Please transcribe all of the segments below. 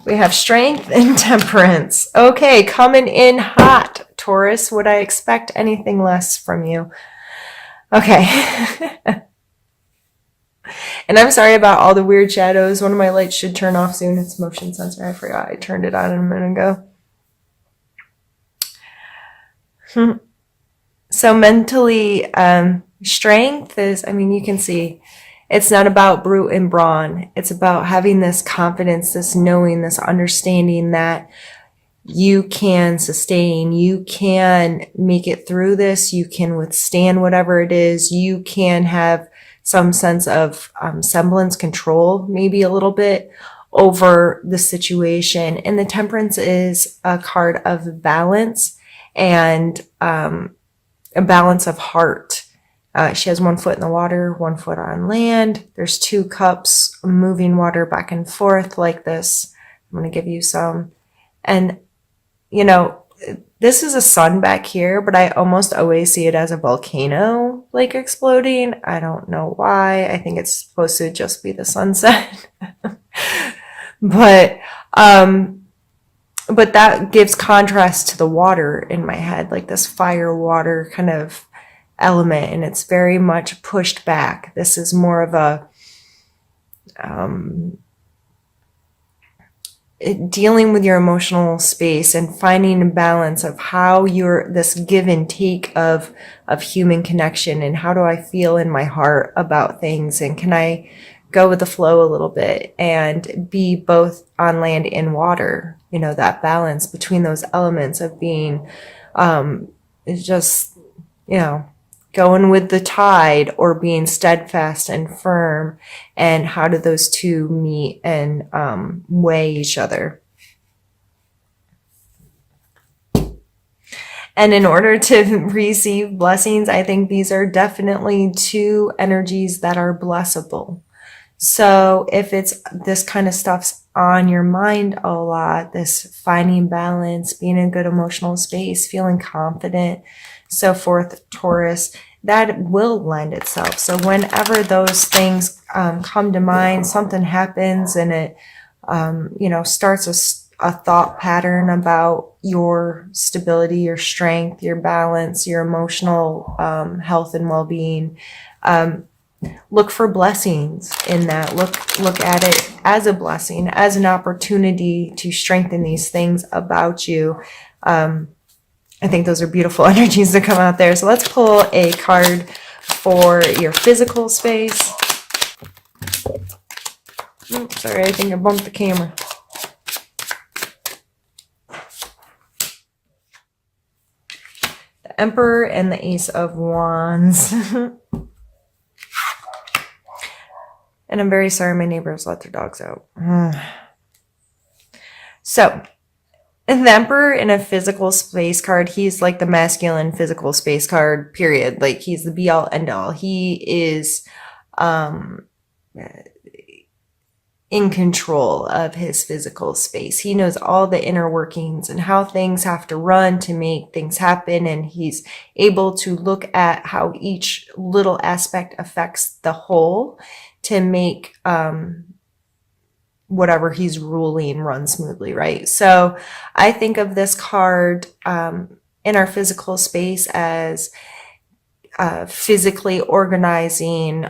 We have strength and temperance. Okay, coming in hot, Taurus. Would I expect anything less from you? Okay. And I'm sorry about all the weird shadows. One of my lights should turn off soon. It's motion sensor. I forgot I turned it on a minute ago. So mentally, strength is, I mean, you can see it's not about brute and brawn. It's about having this confidence, this knowing, this understanding that you can sustain, you can make it through this, you can withstand whatever it is, you can have some sense of semblance control, maybe a little bit over the situation. And the temperance is a card of balance and a balance of heart. She has 1 foot in the water, 1 foot on land. There's 2 cups moving water back and forth like this. I'm going to give you some. And, you know, this is a sun back here, but I almost always see it as a volcano like exploding. I don't know why. I think it's supposed to just be the sunset. But that gives contrast to the water in my head, like this fire water kind of element, and it's very much pushed back. This is more of a dealing with your emotional space and finding a balance of how you're this give and take of human connection, and how do I feel in my heart about things, and can I go with the flow a little bit and be both on land and water, you know, that balance between those elements of being is just, you know, going with the tide or being steadfast and firm, and how do those two meet and weigh each other. And in order to receive blessings, I think these are definitely 2 energies that are blessable. So if it's this kind of stuff's on your mind a lot, this finding balance, being in a good emotional space, feeling confident, so forth, Taurus, that will lend itself. So whenever those things come to mind, something happens and it, starts a thought pattern about your stability, your strength, your balance, your emotional health and well-being. Look for blessings in that. Look at it as a blessing, as an opportunity to strengthen these things about you. I think those are beautiful energies that come out there. So let's pull a card for your physical space. Oops, sorry, I think I bumped the camera. The Emperor and the Ace of Wands. And I'm very sorry my neighbors let their dogs out. So, the Emperor in a physical space card, he's like the masculine physical space card, period. Like, he's the be-all, end-all. He is in control of his physical space. He knows all the inner workings and how things have to run to make things happen, and he's able to look at how each little aspect affects the whole to make whatever he's ruling run smoothly, right? So I think of this card in our physical space as physically organizing,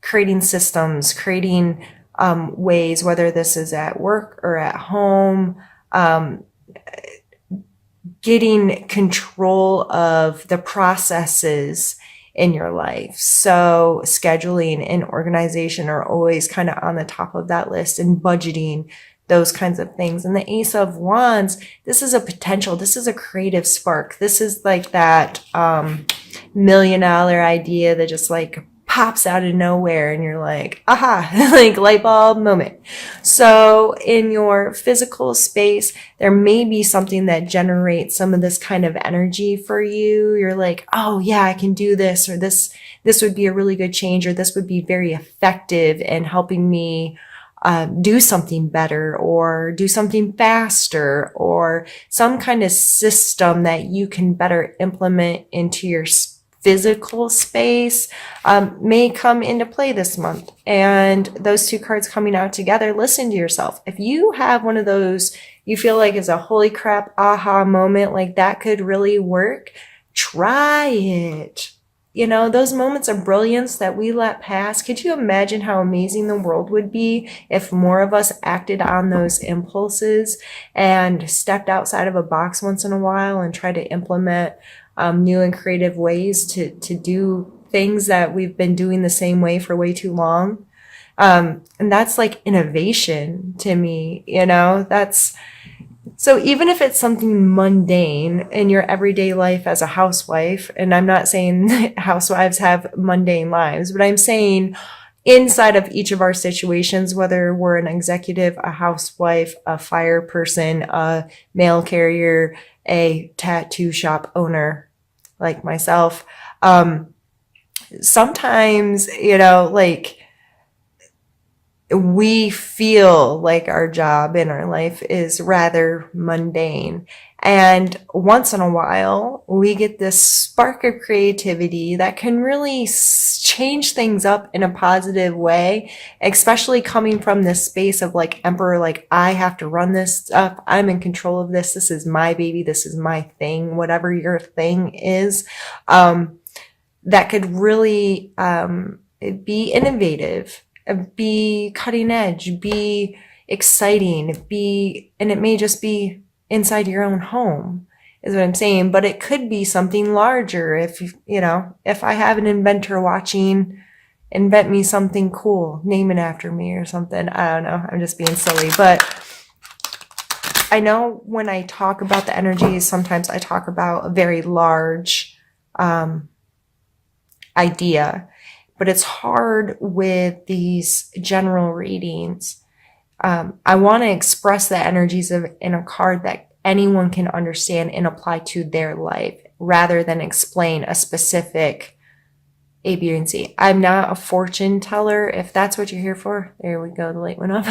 creating systems, creating ways, whether this is at work or at home, getting control of the processes in your life. So scheduling and organization are always kind of on the top of that list, and budgeting, those kinds of things. And the Ace of Wands, this is a potential, this is a creative spark. This is like that $1 million idea that just like pops out of nowhere and you're like, aha, like light bulb moment. So in your physical space, there may be something that generates some of this kind of energy for you. You're like, oh yeah, I can do this, or this would be a really good change, or this would be very effective in helping me do something better, or do something faster, or some kind of system that you can better implement into your physical space may come into play this month. And those two cards coming out together, listen to yourself. If you have one of those you feel like is a holy crap aha moment, like that could really work, try it. You know, those moments of brilliance that we let pass, could you imagine how amazing the world would be if more of us acted on those impulses and stepped outside of a box once in a while and tried to implement new and creative ways to do things that we've been doing the same way for way too long? And that's like innovation to me, you know, so even if it's something mundane in your everyday life as a housewife, and I'm not saying housewives have mundane lives, but I'm saying inside of each of our situations, whether we're an executive, a housewife, a fire person, a mail carrier, a tattoo shop owner like myself, sometimes, you know, like, we feel like our job in our life is rather mundane. And once in a while, we get this spark of creativity that can really change things up in a positive way, especially coming from this space of like emperor, like I have to run this stuff. I'm in control of this. This is my baby. This is my thing, whatever your thing is. That could really be innovative, be cutting edge, be exciting, and it may just be inside your own home, is what I'm saying. But it could be something larger. If you know, if I have an inventor watching, invent me something cool, name it after me or something. I don't know. I'm just being silly, but I know when I talk about the energies, sometimes I talk about a very large idea. But it's hard with these general readings. I want to express the energies in a card that anyone can understand and apply to their life rather than explain a specific A, B, and C. I'm not a fortune teller. If that's what you're here for, there we go. The light went up.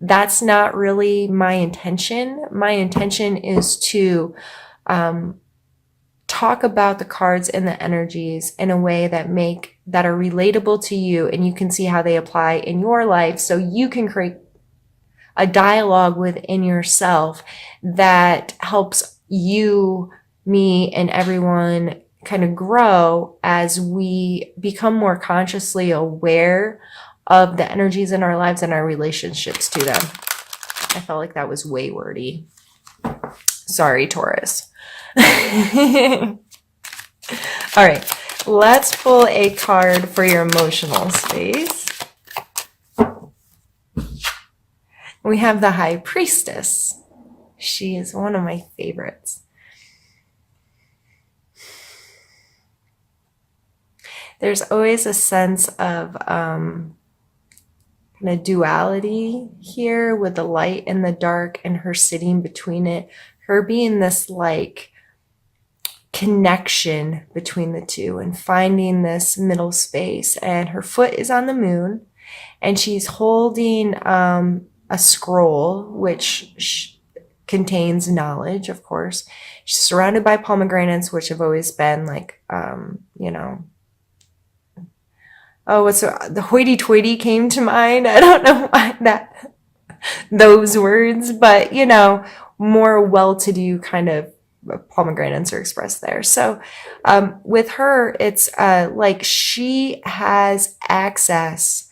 That's not really my intention. My intention is to talk about the cards and the energies in a way that are relatable to you, and you can see how they apply in your life, so you can create a dialogue within yourself that helps you, me, and everyone kind of grow as we become more consciously aware of the energies in our lives and our relationships to them. I felt like that was way wordy. Sorry, Taurus. All right, let's pull a card for your emotional space. We have the High Priestess. She is one of my favorites. There's always a sense of kind of duality here with the light and the dark and her sitting between it. Her being this like connection between the two and finding this middle space. And her foot is on the moon and she's holding a scroll which contains knowledge, of course. She's surrounded by pomegranates, which have always been like, you know, oh, the hoity-toity came to mind. I don't know why those words, but you know, more well-to-do kind of pomegranates are expressed there. So with her, it's like she has access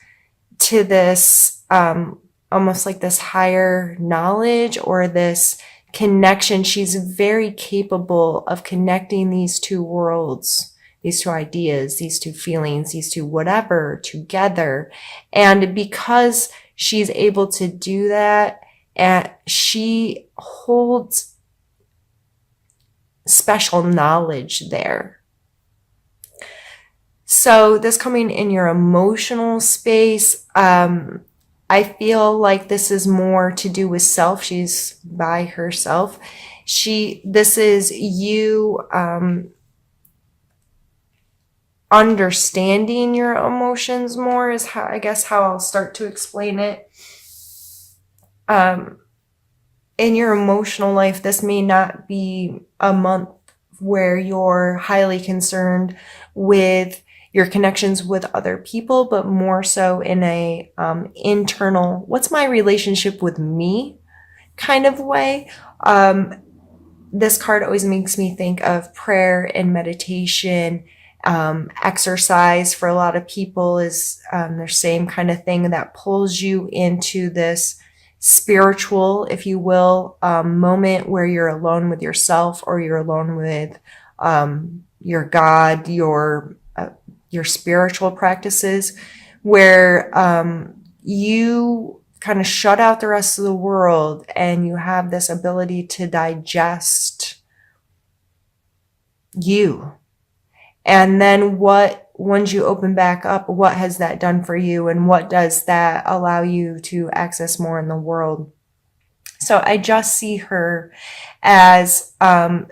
to this almost like this higher knowledge or this connection. She's very capable of connecting these two worlds, these two ideas, these two feelings, these two whatever together. And because she's able to do that, she holds special knowledge there. So this coming in your emotional space, I feel like this is more to do with self. She's by herself. This is you understanding your emotions more is how, I guess, how I'll start to explain it. In your emotional life, this may not be a month where you're highly concerned with your connections with other people, but more so in a internal, what's my relationship with me kind of way. This card always makes me think of prayer and meditation. Exercise for a lot of people is the same kind of thing that pulls you into this spiritual, if you will, moment where you're alone with yourself, or you're alone with your God, your spiritual practices, where you kind of shut out the rest of the world and you have this ability to digest you. And then once you open back up, what has that done for you, and what does that allow you to access more in the world? So I just see her as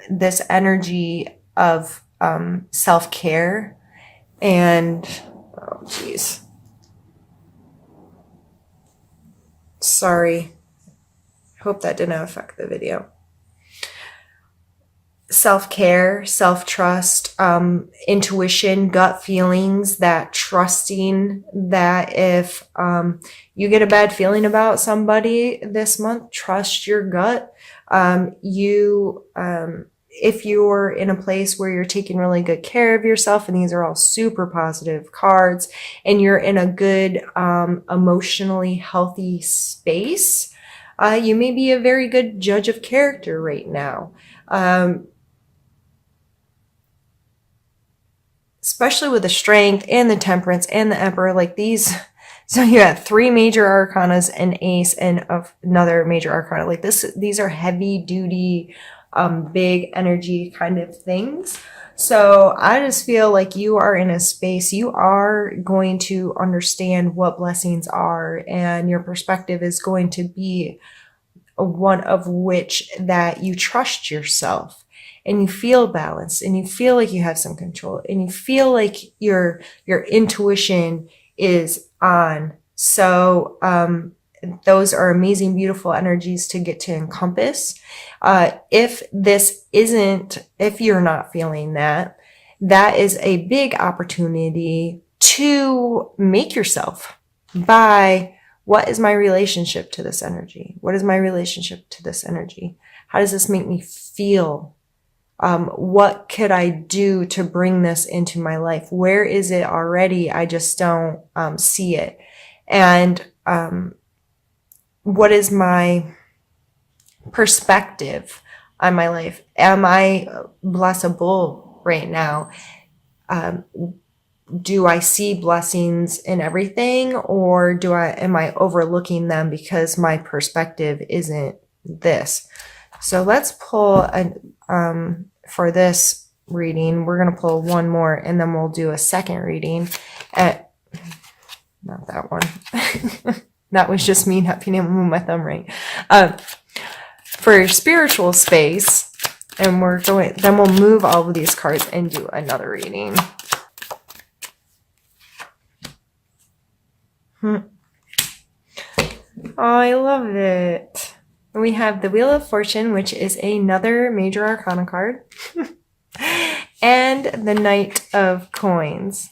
this energy of self-care and, oh geez, sorry, hope that didn't affect the video. Self-care, self-trust, intuition, gut feelings, that trusting that if you get a bad feeling about somebody this month, trust your gut. If you're in a place where you're taking really good care of yourself, and these are all super positive cards, and you're in a good, emotionally healthy space, you may be a very good judge of character right now. Especially with the Strength and the Temperance and the Emperor, like these. So you have 3 major arcanas, an ace, and another major arcana. Like these are heavy duty, big energy kind of things. So I just feel like you are in a space, you are going to understand what blessings are, and your perspective is going to be one of which that you trust yourself, and you feel balanced, and you feel like you have some control, and you feel like your intuition is on. So those are amazing, beautiful energies to get to encompass. If you're not feeling that, that is a big opportunity to make yourself by, what is my relationship to this energy? What is my relationship to this energy? How does this make me feel? What could I do to bring this into my life? Where is it already? I just don't see it. And what is my perspective on my life? Am I blessable right now? Do I see blessings in everything, or am I overlooking them because my perspective isn't this? So let's pull for this reading, we're going to pull one more, and then we'll do a second reading at, not that one. That was just me not being able to move my thumb right. For spiritual space, and then we'll move all of these cards and do another reading. Oh, I love it. We have the Wheel of Fortune, which is another major arcana card, and the Knight of Coins.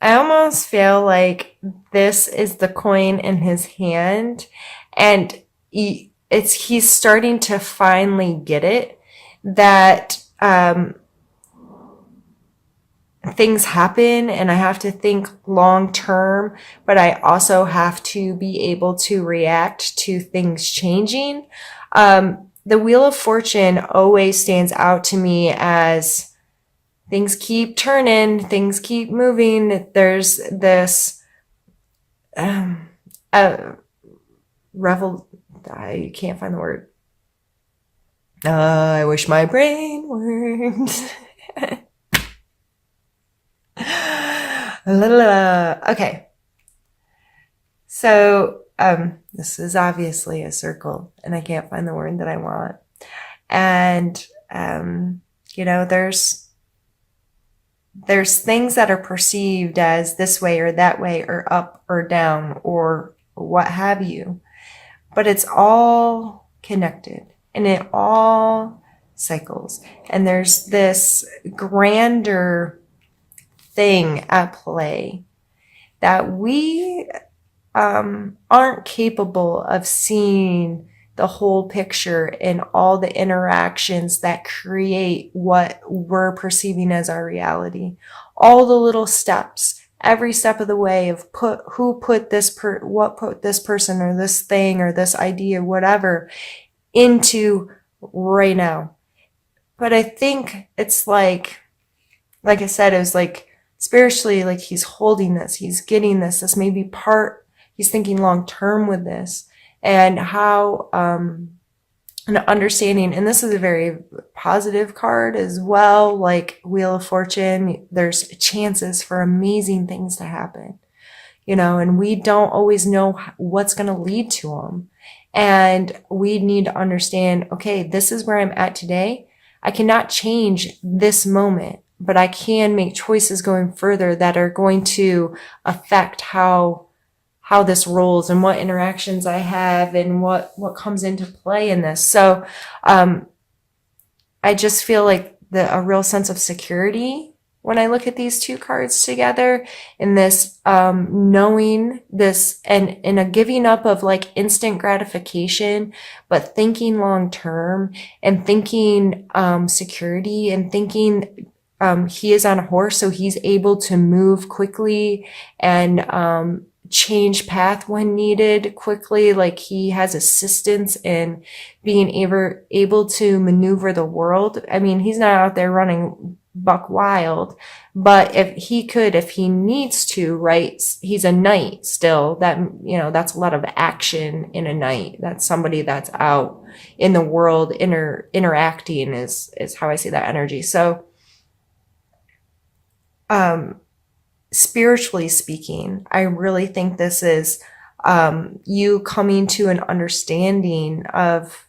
I almost feel like this is the coin in his hand, and he's starting to finally get it, that things happen and I have to think long term, but I also have to be able to react to things changing. The Wheel of Fortune always stands out to me as things keep turning, things keep moving. There's this I can't find the word. I wish my brain worked. Okay. So, this is obviously a circle, and I can't find the word that I want. And, there's things that are perceived as this way or that way or up or down or what have you. but it's all connected and it all cycles. And there's this grander thing at play that we aren't capable of seeing the whole picture and all the interactions that create what we're perceiving as our reality. All the little steps, every step of the way of what put this person or this thing or this idea, whatever, into right now. But I think it's like I said, it was like spiritually, like he's holding this, he's getting this may be part, he's thinking long term with this, and how an understanding, and this is a very positive card as well, like Wheel of Fortune, there's chances for amazing things to happen, and we don't always know what's going to lead to them. And we need to understand, okay, this is where I'm at today. I cannot change this moment, but I can make choices going further that are going to affect how this rolls and what interactions I have and what comes into play in this. So I just feel like a real sense of security when I look at these two cards together, in this knowing this and in a giving up of like instant gratification, but thinking long term and thinking security and thinking he is on a horse, so he's able to move quickly and change path when needed quickly. Like he has assistance in being able to maneuver the world. I mean, he's not out there running buck wild, but if he needs to, right? He's a knight still. That, that's a lot of action in a knight. That's somebody that's out in the world interacting is how I see that energy. So spiritually speaking, I really think this is you coming to an understanding of,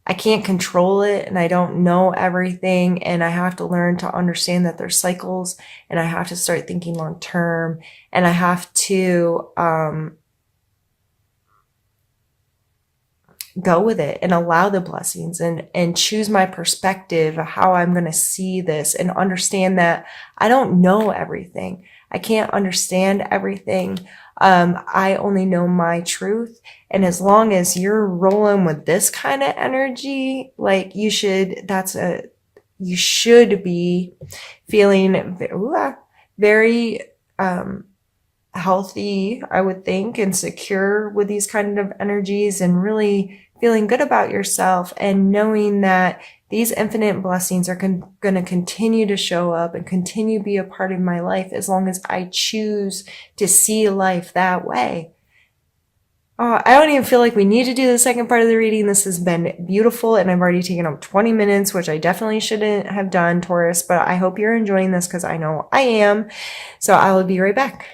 I can't control it and I don't know everything, and I have to learn to understand that there's cycles, and I have to start thinking long term, and I have to go with it and allow the blessings and choose my perspective of how I'm going to see this, and understand that I don't know everything. I can't understand everything. I only know my truth. And as long as you're rolling with this kind of energy, like you should be feeling very healthy, I would think, and secure with these kind of energies, and really feeling good about yourself, and knowing that these infinite blessings are going to continue to show up and continue to be a part of my life as long as I choose to see life that way. I don't even feel like we need to do the second part of the reading. This has been beautiful, and I've already taken up 20 minutes, which I definitely shouldn't have done, Taurus, but I hope you're enjoying this because I know I am. So I will be right back.